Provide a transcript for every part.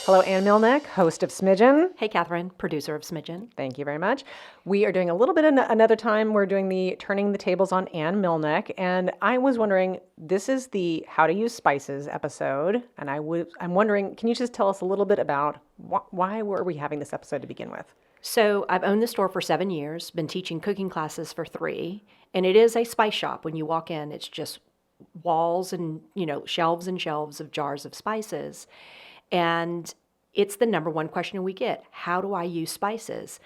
Hello, Ann Milneck, host of Smidgen. Hey, Catherine, producer of Smidgen. Thank you very much. We are doing a little bit another time. We're doing the Turning the Tables on Ann Milneck. And I was wondering, this is the How to Use Spices episode. And I'm wondering, can you just tell us a little bit about why were we having this episode to begin with? So I've owned the store for 7 years, been teaching cooking classes for 3, and it is a spice shop. When you walk in, it's just walls and, shelves and shelves of jars of spices. And it's the number one question we get. How do I use spices?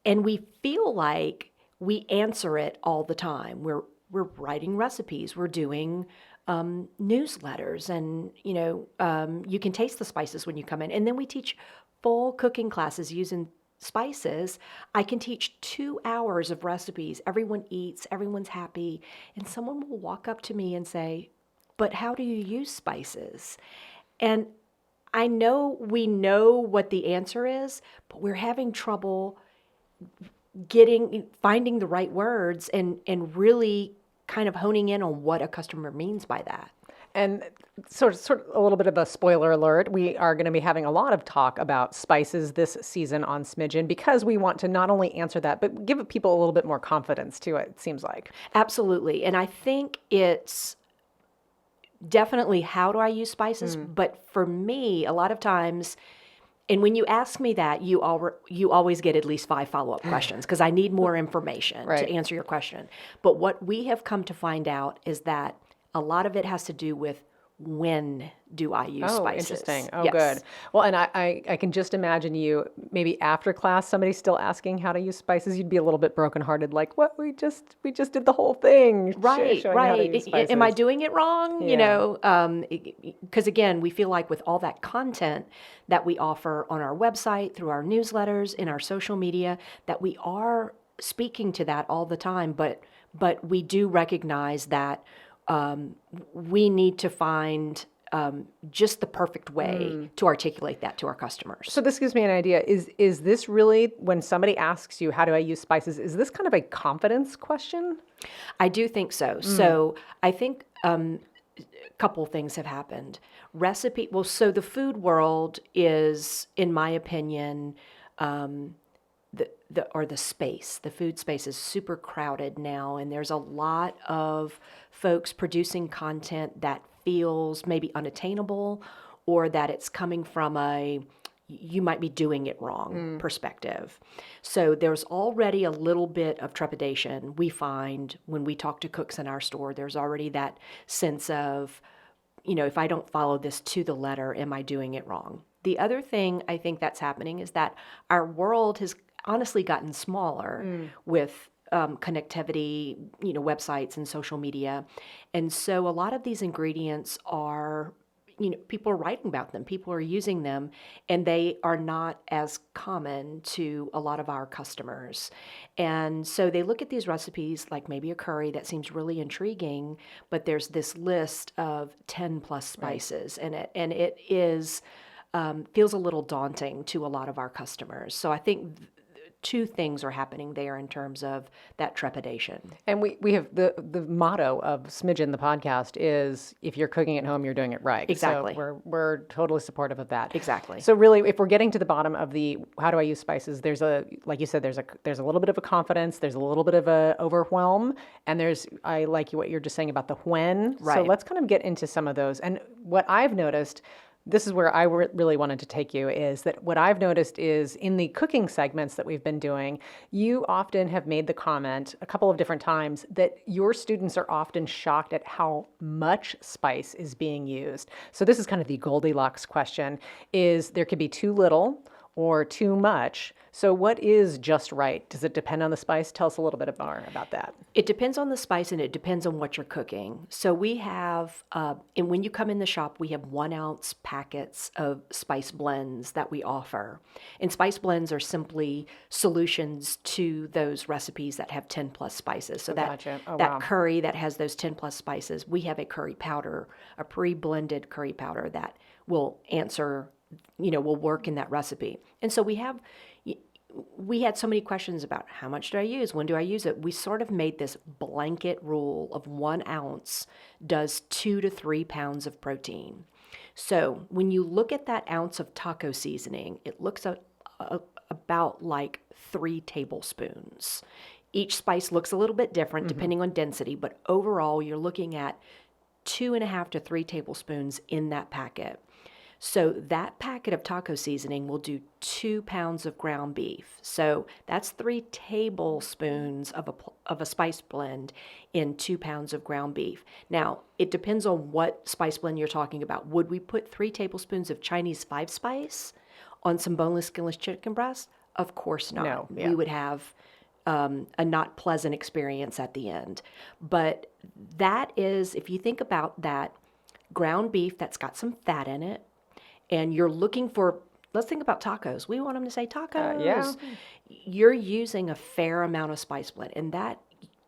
And we feel like we answer it all the time. We're writing recipes. We're doing newsletters, and you can taste the spices when you come in. And then we teach full cooking classes using spices. I can teach 2 hours of recipes. Everyone eats. Everyone's happy. And someone will walk up to me and say, "But how do you use spices?" And I know we know what the answer is, but we're having trouble finding the right words and really kind of honing in on what a customer means by that. And sort of a little bit of a spoiler alert, we are going to be having a lot of talk about spices this season on Smidgen because we want to not only answer that, but give people a little bit more confidence to it seems like. Absolutely. And I think it's definitely how do I use spices, but for me, a lot of times, and when you ask me that, you always get at least 5 follow-up questions because I need more information to answer your question. But what we have come to find out is that a lot of it has to do with when do I use spices. Interesting. Oh, yes. Good. Well, and I can just imagine you, maybe after class, somebody still asking how to use spices, you'd be a little bit brokenhearted, like, what, we just did the whole thing. Right. How to use spices. Am I doing it wrong? Yeah. Because again, we feel like with all that content that we offer on our website, through our newsletters, in our social media, that we are speaking to that all the time, but we do recognize that we need to find just the perfect way to articulate that to our customers. So this gives me an idea. Is this really, when somebody asks you, how do I use spices, is this kind of a confidence question? I do think so. So I think a couple things have happened. So the food world is, in my opinion, the food space is super crowded now, and there's a lot of folks producing content that feels maybe unattainable, or that it's coming from you might be doing it wrong perspective. So there's already a little bit of trepidation we find when we talk to cooks in our store. There's already that sense of, if I don't follow this to the letter, am I doing it wrong? The other thing I think that's happening is that our world has honestly gotten smaller with connectivity, websites and social media. And so a lot of these ingredients are, people are writing about them, people are using them, and they are not as common to a lot of our customers. And so they look at these recipes, like maybe a curry that seems really intriguing, but there's this list of 10 plus spices in it, and it is feels a little daunting to a lot of our customers. So I think 2 things are happening there in terms of that trepidation. And we have the motto of Smidgen, the podcast, is if you're cooking at home, you're doing it right. Exactly. So we're totally supportive of that. Exactly. So really, if we're getting to the bottom of the how do I use spices, like you said, there's a little bit of a confidence, there's a little bit of a overwhelm, and I like what you're just saying about the when. Right. So let's kind of get into some of those. And what I've noticed, this is where I really wanted to take you, is that what I've noticed is in the cooking segments that we've been doing, you often have made the comment a couple of different times that your students are often shocked at how much spice is being used. So this is kind of the Goldilocks question, is there could be too little or too much. So what is just right? Does it depend on the spice? Tell us a little bit more about that. It depends on the spice, and it depends on what you're cooking. So we have, and when you come in the shop, we have 1 ounce packets of spice blends that we offer. And spice blends are simply solutions to those recipes that have 10 plus spices. So Gotcha. that curry that has those 10 plus spices, we have a curry powder, a pre-blended curry powder that will will work in that recipe. And so we had so many questions about how much do I use? When do I use it? We sort of made this blanket rule of 1 ounce does 2 to 3 pounds of protein. So when you look at that ounce of taco seasoning, it looks about like 3 tablespoons. Each spice looks a little bit different depending on density, but overall you're looking at 2.5 to 3 tablespoons in that packet. So that packet of taco seasoning will do 2 pounds of ground beef. So that's 3 tablespoons of a spice blend in 2 pounds of ground beef. Now, it depends on what spice blend you're talking about. Would we put 3 tablespoons of Chinese 5-spice on some boneless, skinless chicken breast? Of course not. No, yeah. We would have a not pleasant experience at the end. But that is, if you think about that ground beef that's got some fat in it, and you're looking for, let's think about tacos. We want them to say tacos. Yeah. You're using a fair amount of spice blend, and that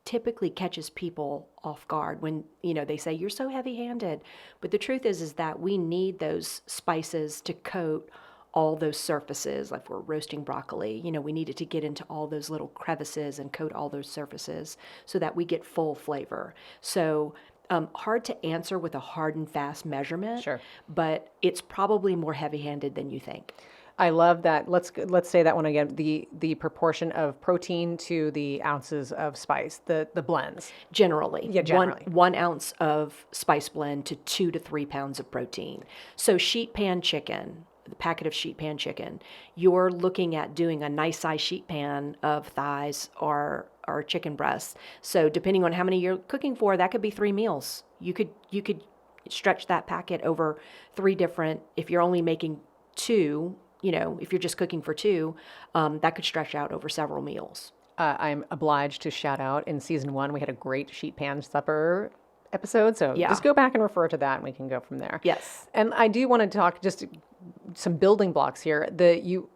typically catches people off guard when, they say, you're so heavy-handed. But the truth is that we need those spices to coat all those surfaces. Like if we're roasting broccoli, we need it to get into all those little crevices and coat all those surfaces so that we get full flavor. So hard to answer with a hard and fast measurement, Sure. but it's probably more heavy-handed than you think. I love that. Let's say that one again. The proportion of protein to the ounces of spice, the blends. Generally, Yeah, generally. One ounce of spice blend to 2 to 3 pounds of protein. So sheet pan chicken, the packet of sheet pan chicken, you're looking at doing a nice size sheet pan of thighs or chicken breasts. So depending on how many you're cooking for, that could be 3 meals. You could stretch that packet over 3 different. If you're only making 2, if you're just cooking for 2, that could stretch out over several meals. I'm obliged to shout out in season 1, we had a great sheet pan supper episode. So Yeah. just go back and refer to that and we can go from there. Yes. And I do want to talk just some building blocks here.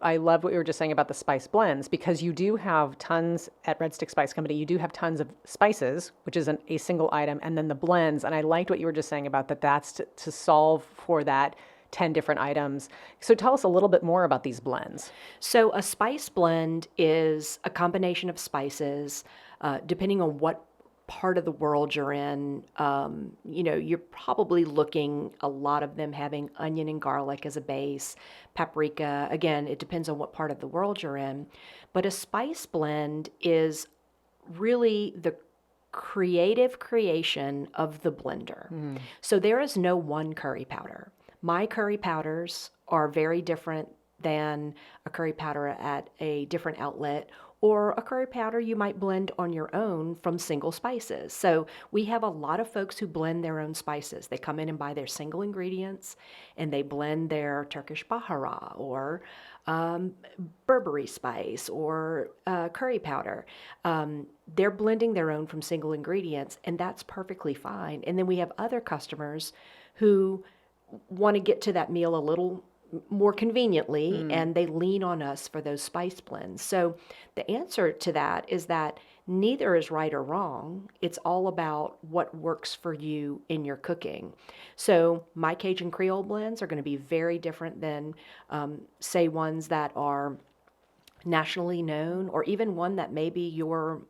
I love what you were just saying about the spice blends, because you do have tons at Red Stick Spice Company. You do have tons of spices, which is a single item, and then the blends. And I liked what you were just saying about that. That's to solve for that 10 different items. So tell us a little bit more about these blends. So a spice blend is a combination of spices, depending on what part of the world you're in. You're probably looking, a lot of them having onion and garlic as a base, paprika. Again, it depends on what part of the world you're in. But a spice blend is really the creative creation of the blender. So there is no one curry powder. My curry powders are very different than a curry powder at a different outlet, or a curry powder you might blend on your own from single spices. So we have a lot of folks who blend their own spices. They come in and buy their single ingredients, and they blend their Turkish bahara or Burberry spice or curry powder. They're blending their own from single ingredients, and that's perfectly fine. And then we have other customers who want to get to that meal a little more conveniently, and they lean on us for those spice blends. So the answer to that is that neither is right or wrong. It's all about what works for you in your cooking. So my Cajun Creole blends are going to be very different than, say, ones that are nationally known, or even one that maybe your,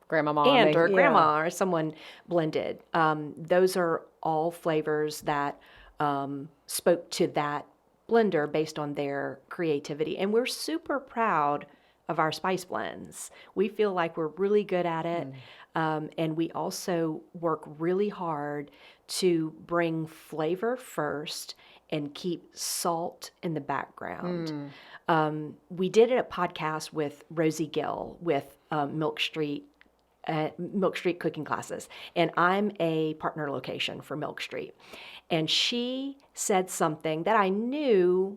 Grandmama aunt or yeah. grandma or someone blended. Those are all flavors that spoke to that blender based on their creativity. And we're super proud of our spice blends. We feel like we're really good at it. And we also work really hard to bring flavor first and keep salt in the background. We did a podcast with Rosie Gill with Milk Street cooking classes, and I'm a partner location for Milk Street. And she said something that I knew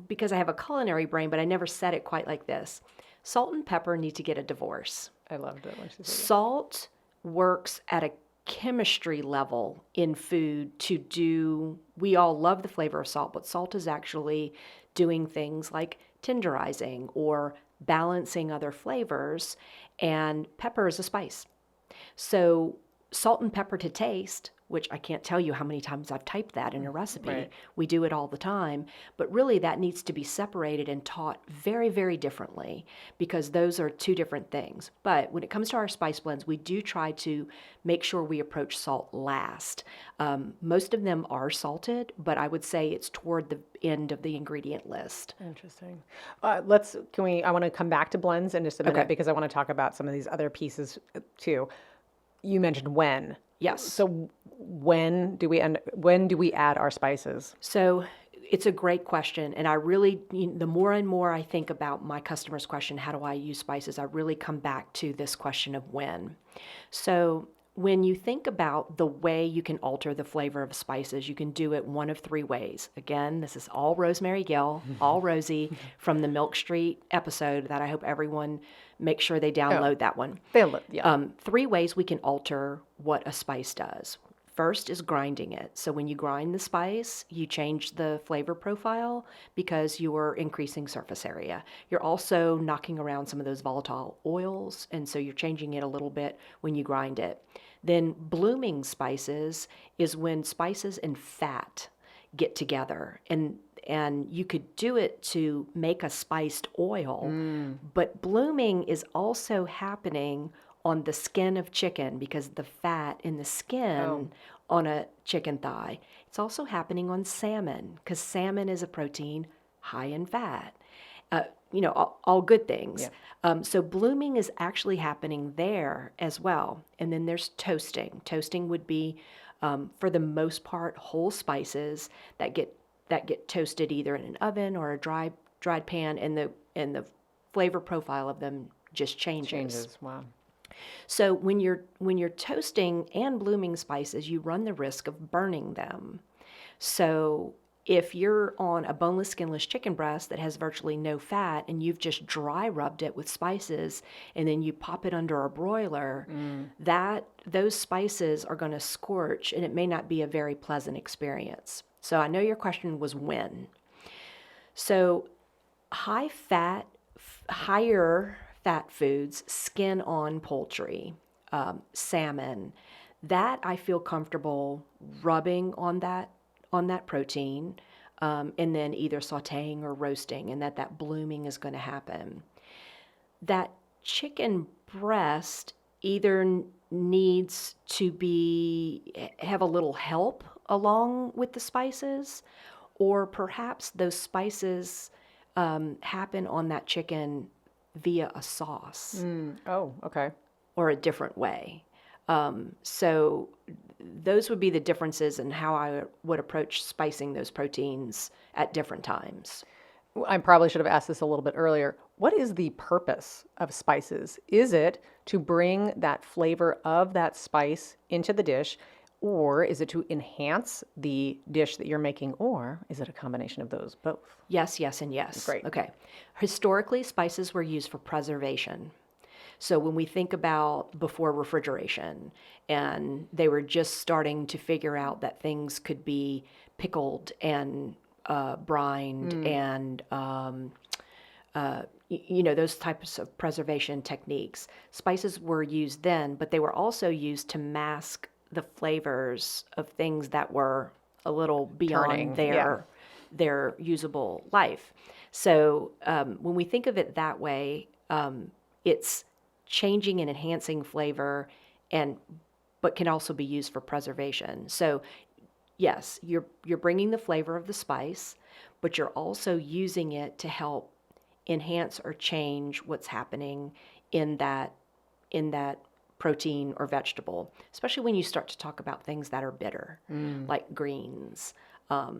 because I have a culinary brain, but I never said it quite like this. Salt and pepper need to get a divorce. I loved it when she said that. Salt works at a chemistry level in food to do, we all love the flavor of salt, but salt is actually doing things like tenderizing or balancing other flavors, and pepper is a spice. So salt and pepper to taste which I can't tell you how many times I've typed that in a recipe. Right. We do it all the time, but really that needs to be separated and taught very, very differently because those are two different things. But when it comes to our spice blends, we do try to make sure we approach salt last. Most of them are salted, but I would say it's toward the end of the ingredient list. Interesting. I want to come back to blends in just a minute Okay. because I want to talk about some of these other pieces too. You mentioned when. Yes. So when do we add our spices? So it's a great question. And the more and more I think about my customer's question, how do I use spices? I really come back to this question of when. So when you think about the way you can alter the flavor of spices, you can do it one of three ways. Again, this is all Rosemary Gill, all Rosie from the Milk Street episode that I hope everyone make sure they download that one. Yeah. Three ways we can alter what a spice does. First is grinding it. So when you grind the spice, you change the flavor profile because you are increasing surface area. You're also knocking around some of those volatile oils, and so you're changing it a little bit when you grind it. Then blooming spices is when spices and fat get together, and you could do it to make a spiced oil, but blooming is also happening on the skin of chicken because the fat in the skin on a chicken thigh. It's also happening on salmon because salmon is a protein high in fat. All good things. Yeah. So blooming is actually happening there as well. And then there's toasting. Toasting would be, for the most part, whole spices that get toasted either in an oven or a dried pan, and the flavor profile of them just changes. Wow. So when you're toasting and blooming spices, you run the risk of burning them. So if you're on a boneless, skinless chicken breast that has virtually no fat and you've just dry rubbed it with spices and then you pop it under a broiler, those spices are going to scorch and it may not be a very pleasant experience. So I know your question was when. So higher fat foods, skin on poultry, salmon, that I feel comfortable rubbing on that protein, and then either sautéing or roasting, and that blooming is going to happen. That chicken breast either needs to have a little help along with the spices, or perhaps those spices happen on that chicken via a sauce Oh, okay. or a different way. So those would be the differences in how I would approach spicing those proteins at different times. I probably should have asked this a little bit earlier. What is the purpose of spices? Is it to bring that flavor of that spice into the dish, or is it to enhance the dish that you're making, or is it a combination of those both? Yes, yes, and yes. Great. Okay. Historically, spices were used for preservation. So when we think about before refrigeration, and they were just starting to figure out that things could be pickled and brined and those types of preservation techniques. Spices were used then, but they were also used to mask the flavors of things that were a little beyond their usable life. So when we think of it that way, it's changing and enhancing flavor, but can also be used for preservation. So yes, you're bringing the flavor of the spice, but you're also using it to help enhance or change what's happening in that protein or vegetable, especially when you start to talk about things that are bitter, like greens.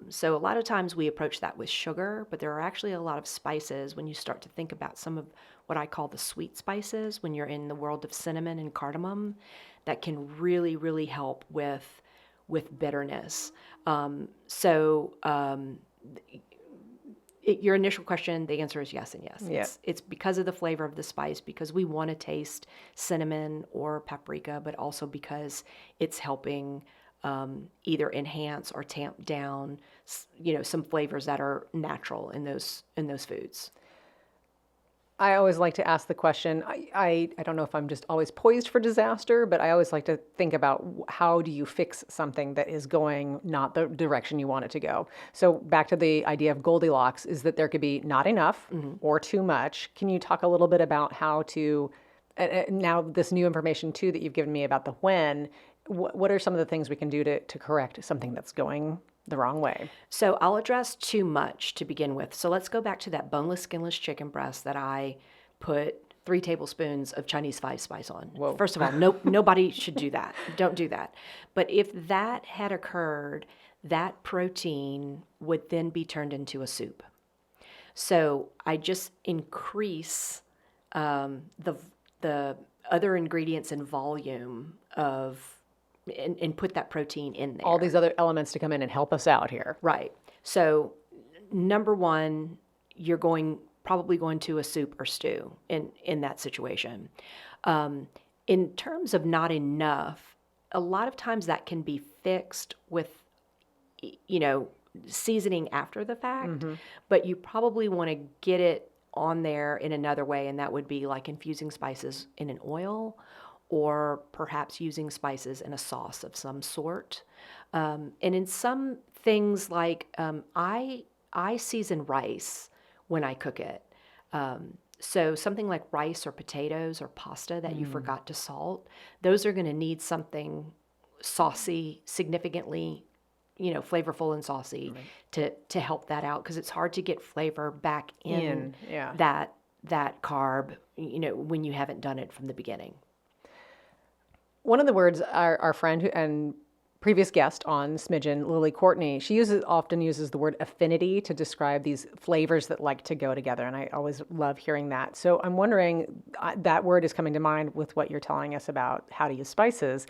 So a lot of times we approach that with sugar, but there are actually a lot of spices when you start to think about some of what I call the sweet spices, when you're in the world of cinnamon and cardamom, that can really, really help with bitterness. Your initial question, the answer is yes and yes. Yeah. It's because of the flavor of the spice, because we want to taste cinnamon or paprika, but also because it's helping either enhance or tamp down, some flavors that are natural in those foods. I always like to ask the question. I don't know if I'm just always poised for disaster, but I always like to think about how do you fix something that is going not the direction you want it to go. So back to the idea of Goldilocks is that there could be not enough or too much. Can you talk a little bit about how to, now this new information too that you've given me about the when, what are some of the things we can do to correct something that's going the wrong way? So I'll address too much to begin with. So let's go back to that boneless, skinless chicken breast that I put 3 tablespoons of Chinese five spice on. Whoa. First of all, no, nobody should do that. Don't do that. But if that had occurred, that protein would then be turned into a soup. So I just increase the other ingredients and volume of and put that protein in there. All these other elements to come in and help us out here. Right. So number one, you're probably going to a soup or stew in that situation. In terms of not enough, a lot of times that can be fixed with, seasoning after the fact, but you probably want to get it on there in another way, and that would be like infusing spices in an oil or perhaps using spices in a sauce of some sort. And in some things like I season rice when I cook it. So something like rice or potatoes or pasta that you forgot to salt, those are going to need something saucy, significantly, flavorful and saucy to help that out, because it's hard to get flavor back in that carb, when you haven't done it from the beginning. One of the words our friend and previous guest on Smidgen, Lily Courtney, she often uses the word affinity to describe these flavors that like to go together, and I always love hearing that. So I'm wondering, that word is coming to mind with what you're telling us about how to use spices.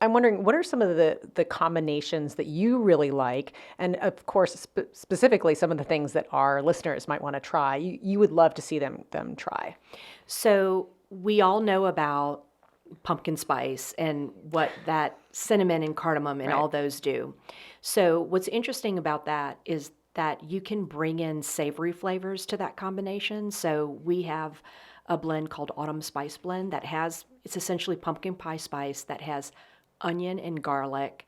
I'm wondering, what are some of the combinations that you really like? And of course, specifically some of the things that our listeners might want to try. You would love to see them try. So we all know about pumpkin spice and what that cinnamon and cardamom and all those do. So what's interesting about that is that you can bring in savory flavors to that combination. So we have a blend called Autumn Spice Blend it's essentially pumpkin pie spice that has onion and garlic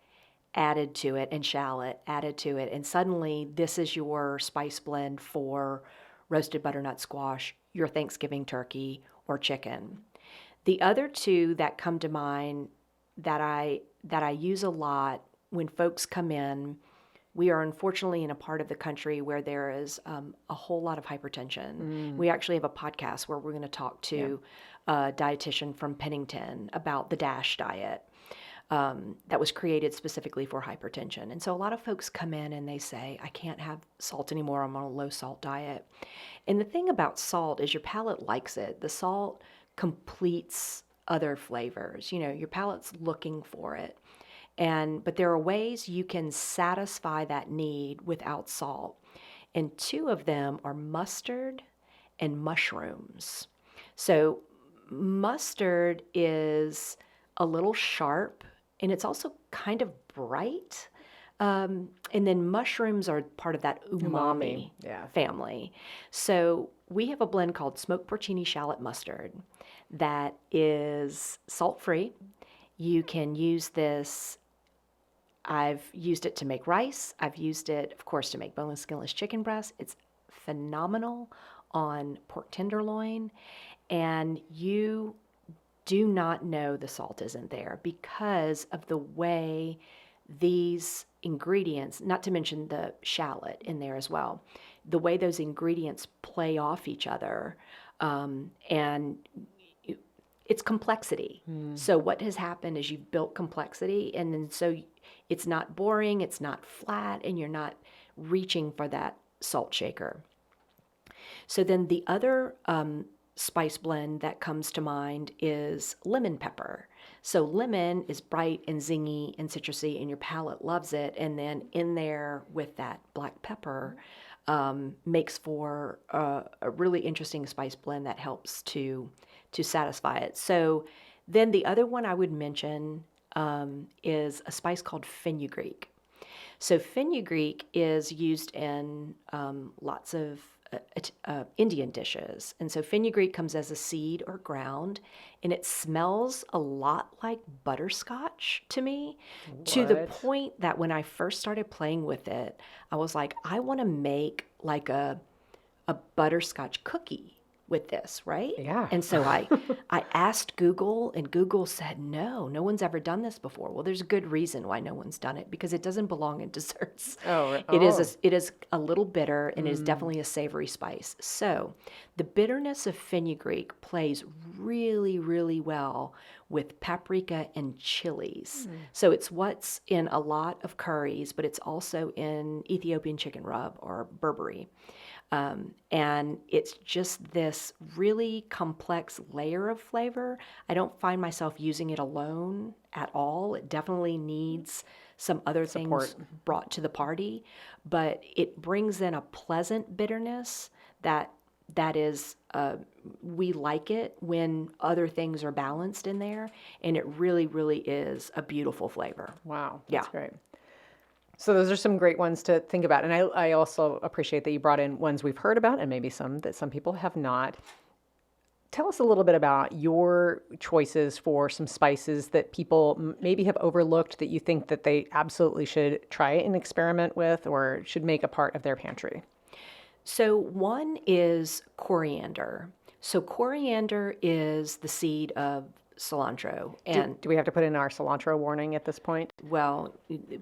added to it and shallot added to it. And suddenly this is your spice blend for roasted butternut squash, your Thanksgiving turkey or chicken. The other two that come to mind that I use a lot when folks come in, we are unfortunately in a part of the country where there is a whole lot of hypertension. We actually have a podcast where we're going to talk to a dietitian from Pennington about the DASH diet that was created specifically for hypertension. And so a lot of folks come in and they say, I can't have salt anymore, I'm on a low salt diet. And the thing about salt is your palate likes it. The salt completes other flavors. Your palate's looking for it. But there are ways you can satisfy that need without salt. And two of them are mustard and mushrooms. So mustard is a little sharp and it's also kind of bright. And then mushrooms are part of that umami family. So we have a blend called smoked porcini shallot mustard that is salt-free. You can use this. I've used it to make rice. I've used it, of course, to make boneless, skinless chicken breast. It's phenomenal on pork tenderloin. And you do not know the salt isn't there because of the way these ingredients, not to mention the shallot in there as well, the way those ingredients play off each other, and it's complexity. So what has happened is you've built complexity, and then so it's not boring, it's not flat, and you're not reaching for that salt shaker. So then the other spice blend that comes to mind is lemon pepper. So lemon is bright and zingy and citrusy, and your palate loves it. And then in there with that black pepper makes for a really interesting spice blend that helps to satisfy it. So then the other one I would mention is a spice called fenugreek. So fenugreek is used in lots of Indian dishes. And so fenugreek comes as a seed or ground, and it smells a lot like butterscotch to me, to the What? point that when I first started playing with it, I was like, I want to make like a butterscotch cookie with this, right? Yeah. And so I asked Google, and Google said, no one's ever done this before. Well, there's a good reason why no one's done it, because it doesn't belong in desserts. Oh. It is a little bitter, and it is definitely a savory spice. So the bitterness of fenugreek plays really, really well with paprika and chilies. So it's what's in a lot of curries, but it's also in Ethiopian chicken rub or Berbere. And it's just this really complex layer of flavor. I don't find myself using it alone at all. It definitely needs some other Support. things brought to the party, but it brings in a pleasant bitterness that is we like it when other things are balanced in there, and it really, really is a beautiful flavor. Wow, Yeah. that's great. So those are some great ones to think about. And I also appreciate that you brought in ones we've heard about and maybe some that some people have not. Tell us a little bit about your choices for some spices that people maybe have overlooked that you think that they absolutely should try and experiment with or should make a part of their pantry. So one is coriander. So coriander is the seed of cilantro, and Do we have to put in our cilantro warning at this point? well,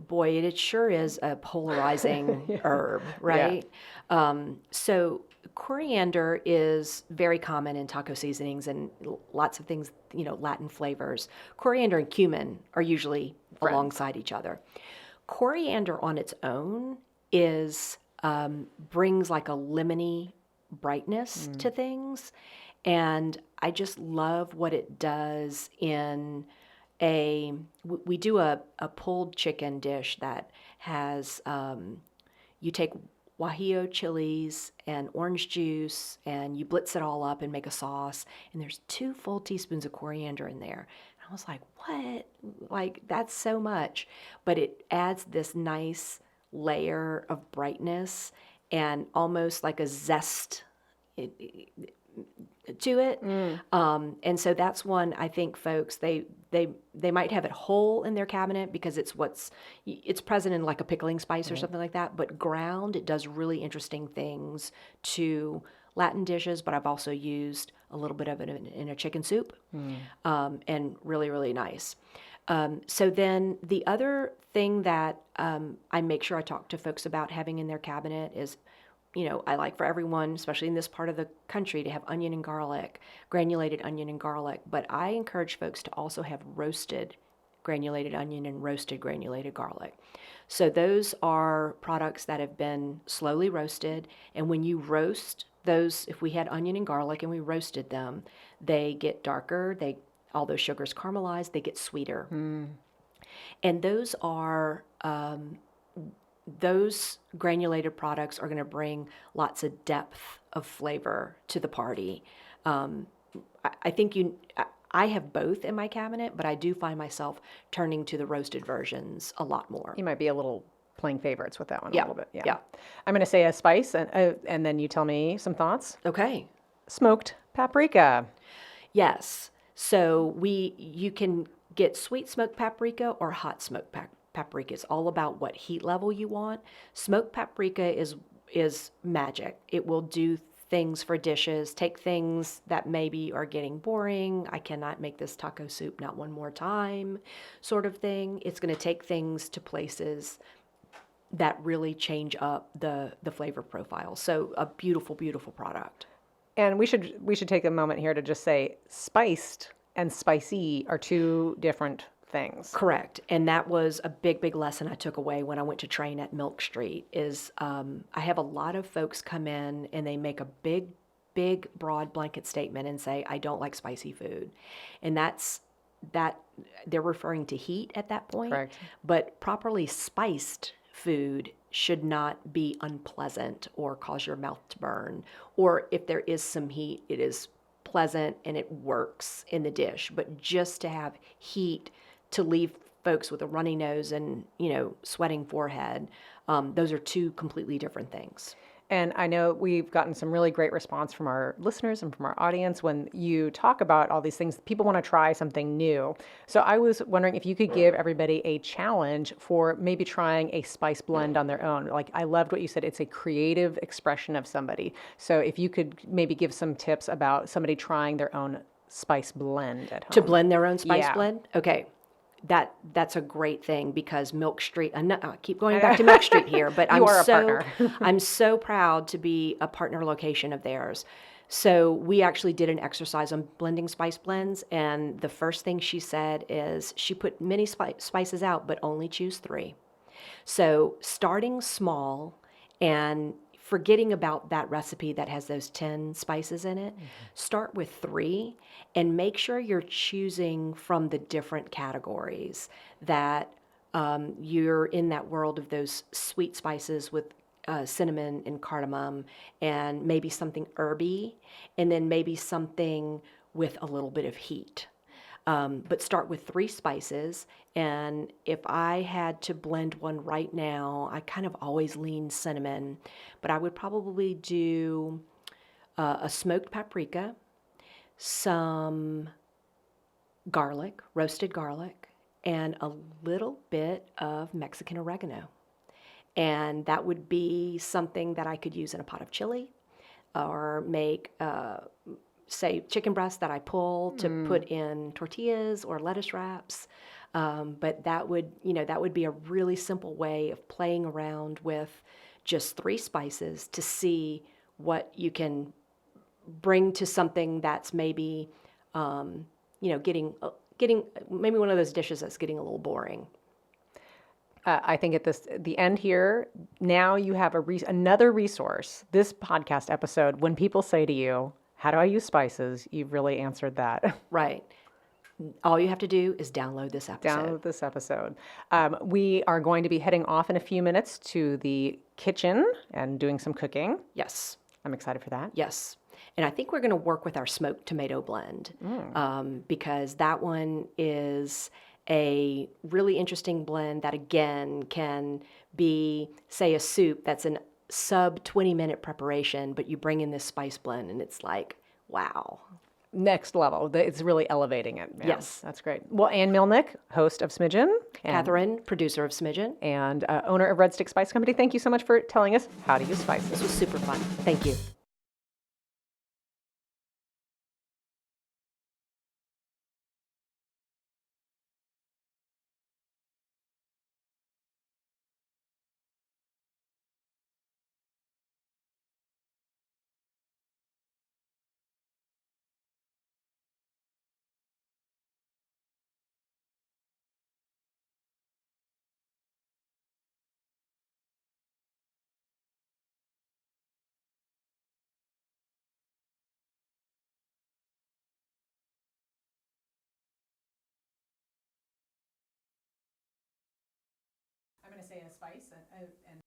boy, it sure is a polarizing herb, right? So coriander is very common in taco seasonings and lots of things, Latin flavors. Coriander and cumin are usually Friends. alongside each other. Coriander on its own is brings like a lemony brightness to things, and I just love what it does in we do a pulled chicken dish that has you take guajillo chilies and orange juice and you blitz it all up and make a sauce, and there's 2 full teaspoons of coriander in there. And I was like, what? Like, that's so much. But it adds this nice layer of brightness and almost like a zest to it. And so that's one I think folks they might have it whole in their cabinet because it's present in like a pickling spice or something like that, but ground it does really interesting things to Latin dishes, but I've also used a little bit of it in a chicken soup, and really, really nice. So then the other thing that I make sure I talk to folks about having in their cabinet is, I like for everyone, especially in this part of the country, to have onion and garlic, granulated onion and garlic. But I encourage folks to also have roasted granulated onion and roasted granulated garlic. So those are products that have been slowly roasted. And when you roast those, if we had onion and garlic and we roasted them, they get darker. All those sugars caramelize, they get sweeter. And those granulated products are going to bring lots of depth of flavor to the party. I think I have both in my cabinet, but I do find myself turning to the roasted versions a lot more. You might be a little playing favorites with that one a Yeah, little bit. yeah. I'm going to say a spice and then you tell me some thoughts. Okay. Smoked paprika. Yes. So you can get sweet smoked paprika or hot smoked paprika. It's all about what heat level you want. Smoked paprika is magic. It will do things for dishes, take things that maybe are getting boring. I cannot make this taco soup not one more time, sort of thing. It's going to take things to places that really change up the flavor profile. So a beautiful, beautiful product. And we should take a moment here to just say spiced and spicy are 2 different things. Correct. And that was a big, big lesson I took away when I went to train at Milk Street is I have a lot of folks come in and they make a big, big, broad blanket statement and say, I don't like spicy food. And that they're referring to heat at that point. Correct. But properly spiced food should not be unpleasant or cause your mouth to burn. Or if there is some heat, it is pleasant and it works in the dish. But just to have heat to leave folks with a runny nose and, sweating forehead, those are 2 completely different things. And I know we've gotten some really great response from our listeners and from our audience when you talk about all these things. People want to try something new. So I was wondering if you could give everybody a challenge for maybe trying a spice blend on their own. Like, I loved what you said. It's a creative expression of somebody. So if you could maybe give some tips about somebody trying their own spice blend at To home. blend their own spice Yeah. blend? Okay. That's a great thing because Milk Street, I keep going back to Milk Street here, but You are a partner. I'm so proud to be a partner location of theirs. So we actually did an exercise on blending spice blends, and the first thing she said is she put many spices out, but only choose 3. So starting small and forgetting about that recipe that has those 10 spices in it, start with 3 and make sure you're choosing from the different categories that you're in that world of those sweet spices with cinnamon and cardamom and maybe something herby and then maybe something with a little bit of heat. But start with 3 spices. And if I had to blend one right now, I kind of always lean cinnamon, but I would probably do a smoked paprika, some garlic, roasted garlic, and a little bit of Mexican oregano. And that would be something that I could use in a pot of chili or make say chicken breast that I pull to put in tortillas or lettuce wraps. But that would be a really simple way of playing around with just 3 spices to see what you can bring to something that's maybe, getting maybe one of those dishes that's getting a little boring. I think at the end here, now you have another resource. This podcast episode, when people say to you, "How do I use spices?" You've really answered that. Right. All you have to do is download this episode. Download this episode. We are going to be heading off in a few minutes to the kitchen and doing some cooking. Yes. I'm excited for that. Yes. And I think we're going to work with our smoked tomato blend because that one is a really interesting blend that, again, can be, say, a soup that's an sub 20-minute preparation, but you bring in this spice blend and it's like, wow. Next level. It's really elevating it. Yeah, Yes. that's great. Well, Ann Milneck, host of Smidgen. Catherine, producer of Smidgen. And owner of Red Stick Spice Company. Thank you so much for telling us how to use spices. This was super fun. Thank you. I'm going to say a spice and